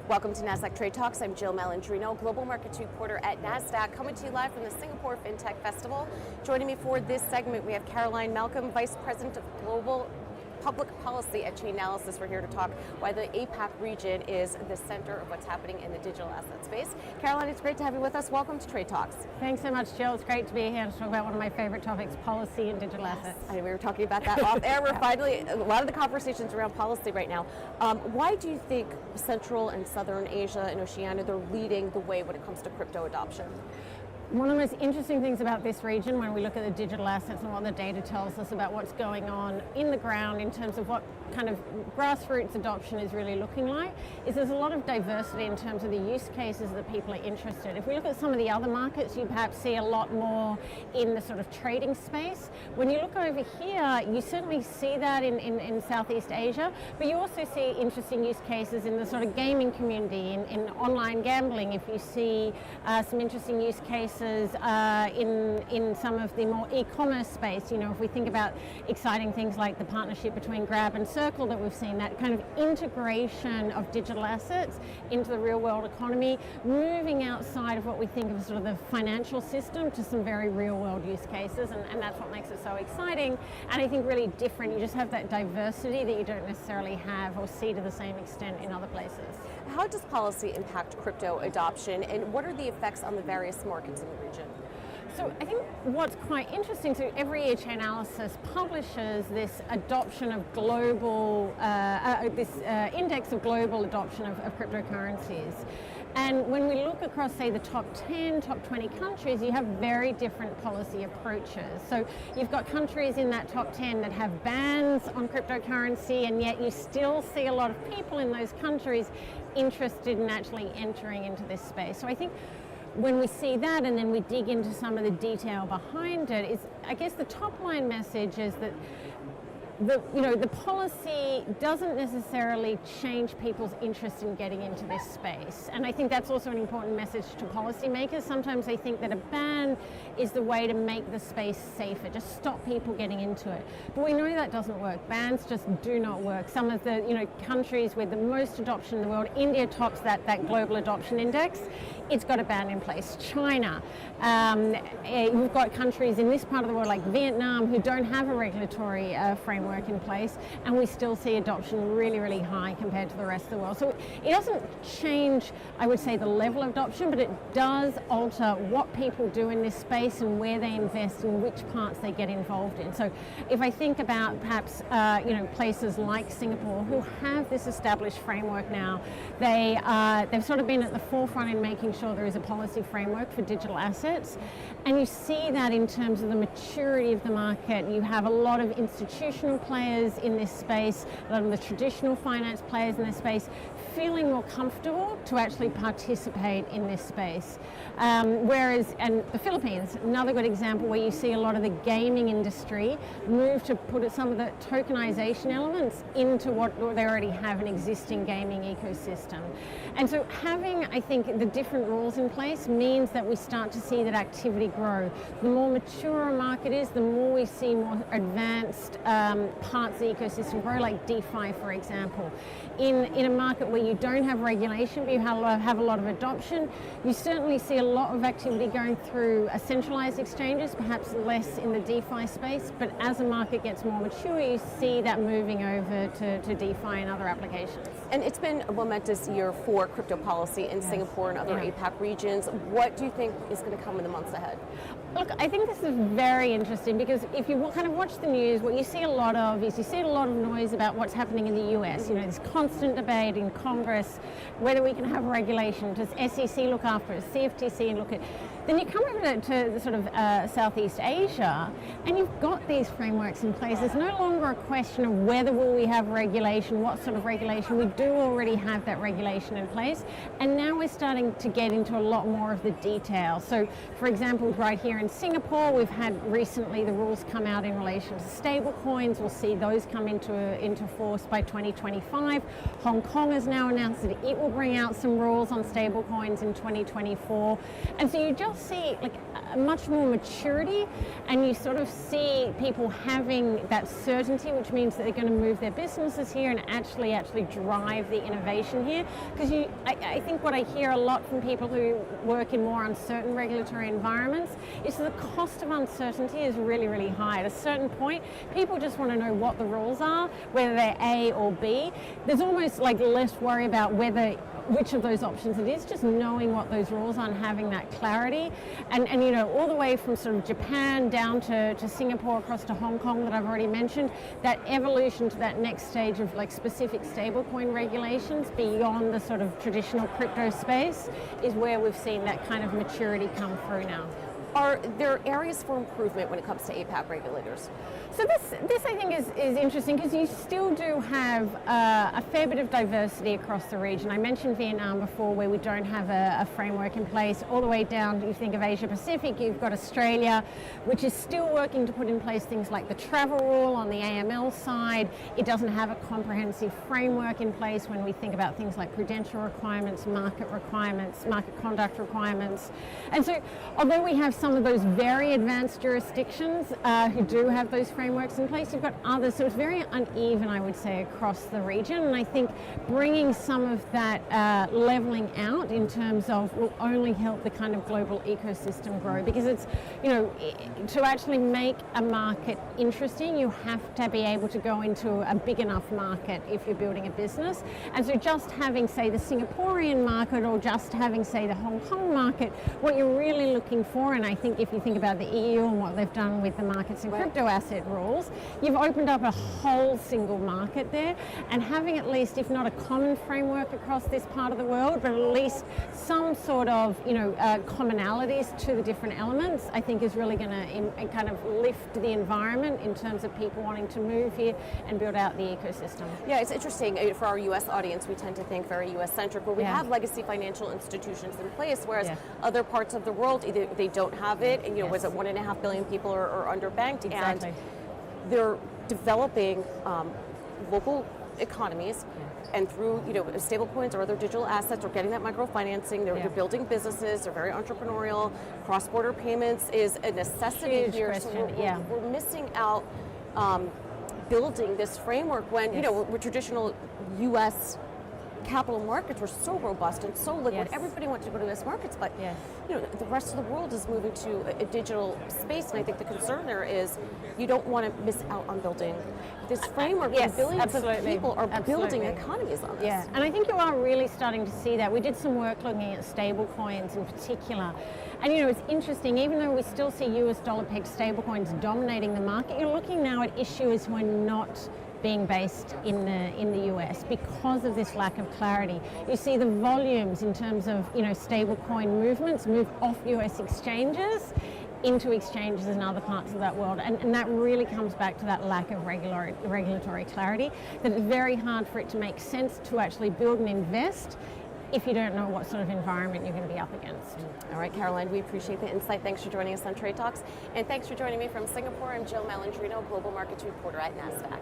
Welcome to Nasdaq TradeTalks. I'm Jill Malandrino, Global Markets Reporter at Nasdaq, coming to you live from the Singapore Fintech Festival. Joining me for this segment, we have Caroline Malcolm, Vice President of Global Public Policy at Chainalysis. We're here to talk why the APAC region is the center of what's happening in the digital asset space. Caroline, it's great to have you with us. Welcome to Trade Talks. Thanks so much, Jill. It's great to be here to talk about one of my favorite topics, policy and digital assets. I mean, we were talking about that off air. We're finally, a lot of the conversations around policy right now. Why do you think Central and Southern Asia and Oceania, they're leading the way when it comes to crypto adoption? One of the most interesting things about this region when we look at the digital assets and what the data tells us about what's going on in the ground in terms of what kind of grassroots adoption is really looking like is there's a lot of diversity in terms of the use cases that people are interested in. If we look at some of the other markets, you perhaps see a lot more in the sort of trading space. When you look over here, you certainly see that in Southeast Asia, but you also see interesting use cases in the sort of gaming community, in online gambling. If you see some interesting use cases in some of the more e-commerce space, you know, if we think about exciting things like the partnership between Grab and Circle that we've seen, that kind of integration of digital assets into the real world economy, moving outside of what we think of sort of the financial system to some very real world use cases, and that's what makes it so exciting and I think really different. You just have that diversity that you don't necessarily have or see to the same extent in other places. How does policy impact crypto adoption, and what are the effects on the various markets in the region? So I think what's quite interesting, so every year Chainalysis publishes this adoption of global, index of global adoption of cryptocurrencies. And when we look across, say, the top 10, top 20 countries, you have very different policy approaches. So you've got countries in that top 10 that have bans on cryptocurrency, and yet you still see a lot of people in those countries interested in actually entering into this space. So I think when we see that and then we dig into some of the detail behind it, is I guess the top line message is that the policy doesn't necessarily change people's interest in getting into this space. And I think that's also an important message to policymakers. Sometimes they think that a ban is the way to make the space safer, just stop people getting into it. But we know that doesn't work. Bans just do not work. Some of the countries with the most adoption in the world, India tops that global adoption index. It's got a ban in place. China, you've got countries in this part of the world like Vietnam who don't have a regulatory framework in place, and we still see adoption really, really high compared to the rest of the world. So it doesn't change, I would say, the level of adoption, but it does alter what people do in this space and where they invest and which parts they get involved in. So if I think about perhaps places like Singapore who have this established framework now, they've sort of been at the forefront in making sure there is a policy framework for digital assets, and you see that in terms of the maturity of the market. You have a lot of institutional players in this space, a lot of the traditional finance players in this space feeling more comfortable to actually participate in this space. Whereas, and the Philippines, another good example where you see a lot of the gaming industry move to put some of the tokenization elements into what they already have an existing gaming ecosystem. And so having, I think, the different rules in place means that we start to see that activity grow. The more mature a market is, the more we see more advanced parts of the ecosystem grow, like DeFi, for example. In a market where you don't have regulation, but you have a lot of adoption, you certainly see a lot of activity going through centralized exchanges, perhaps less in the DeFi space, but as the market gets more mature, you see that moving over to DeFi and other applications. And it's been a momentous year for crypto policy in Singapore and other APAC regions. What do you think is going to come in the months ahead? Look, I think this is very interesting because if you kind of watch the news, what you see a lot of is you see a lot of noise about what's happening in the US. You know, this constant debate in Congress whether we can have regulation. Does SEC look after it? CFTC look at? Then you come over to the sort of Southeast Asia, and you've got these frameworks in place. There's no longer a question of whether will we have regulation, what sort of regulation. We do already have that regulation in place, and now we're starting to get into a lot more of the detail. So, for example, right here in Singapore, we've had recently the rules come out in relation to stable coins. We'll see those come into force by 2025. Hong Kong has now announced that it will bring out some rules on stable coins in 2024. And so you just see like much more maturity, and you sort of see people having that certainty, which means that they're going to move their businesses here and actually drive the innovation here. Because I think what I hear a lot from people who work in more uncertain regulatory environments is that the cost of uncertainty is really, really high. At a certain point, people just want to know what the rules are, whether they're A or B. There's almost like less worry about which of those options it is, just knowing what those rules are and having that clarity. And you know, all the way from sort of Japan down to Singapore, across to Hong Kong that I've already mentioned, that evolution to that next stage of like specific stablecoin regulations beyond the sort of traditional crypto space is where we've seen that kind of maturity come through now. Are there areas for improvement when it comes to APAC regulators? So this I think is interesting because you still do have a fair bit of diversity across the region. I mentioned Vietnam before, where we don't have a framework in place. All the way down, you think of Asia Pacific, you've got Australia, which is still working to put in place things like the travel rule on the AML side. It doesn't have a comprehensive framework in place when we think about things like prudential requirements, market conduct requirements. And so although we have some of those very advanced jurisdictions who do have those frameworks in place, you've got others, so it's very uneven, I would say, across the region. And I think bringing some of that leveling out in terms of will only help the kind of global ecosystem grow, because it's, you know, to actually make a market interesting, you have to be able to go into a big enough market if you're building a business. And so just having, say, the Singaporean market, or just having, say, the Hong Kong market, what you're really looking for, and I think if you think about the EU and what they've done with the markets and crypto asset rules, you've opened up a whole single market there, and having at least, if not a common framework across this part of the world, but at least some sort of, you know, commonalities to the different elements, I think is really going to kind of lift the environment in terms of people wanting to move here and build out the ecosystem. Yeah, it's interesting. For our US audience, we tend to think very US centric, where we have legacy financial institutions in place, whereas other parts of the world, either they don't have it, and you know, was it 1.5 billion people are underbanked, exactly. And they're developing local economies, and through, you know, stable coins or other digital assets, or getting that microfinancing, they're building businesses, they're very entrepreneurial. Cross-border payments is a necessity Huge here, question. so we're missing out building this framework when, you know, we're traditional US capital markets were so robust and so liquid. Everybody wants to go to US markets, but you know, the rest of the world is moving to a digital space, and I think the concern there is you don't want to miss out on building this framework. Billions of people are building economies on this. Yeah, and I think you are really starting to see that. We did some work looking at stable coins in particular. And you know, it's interesting, even though we still see US dollar pegged stablecoins dominating the market, you're looking now at issuers who are not being based in the US because of this lack of clarity. You see the volumes in terms of, you know, stablecoin movements move off US exchanges into exchanges in other parts of that world, and that really comes back to that lack of regulatory clarity, that it's very hard for it to make sense to actually build and invest if you don't know what sort of environment you're going to be up against. All right, Caroline, we appreciate the insight. Thanks for joining us on Trade Talks, and thanks for joining me from Singapore. I'm Jill Malandrino, Global Markets Reporter at Nasdaq.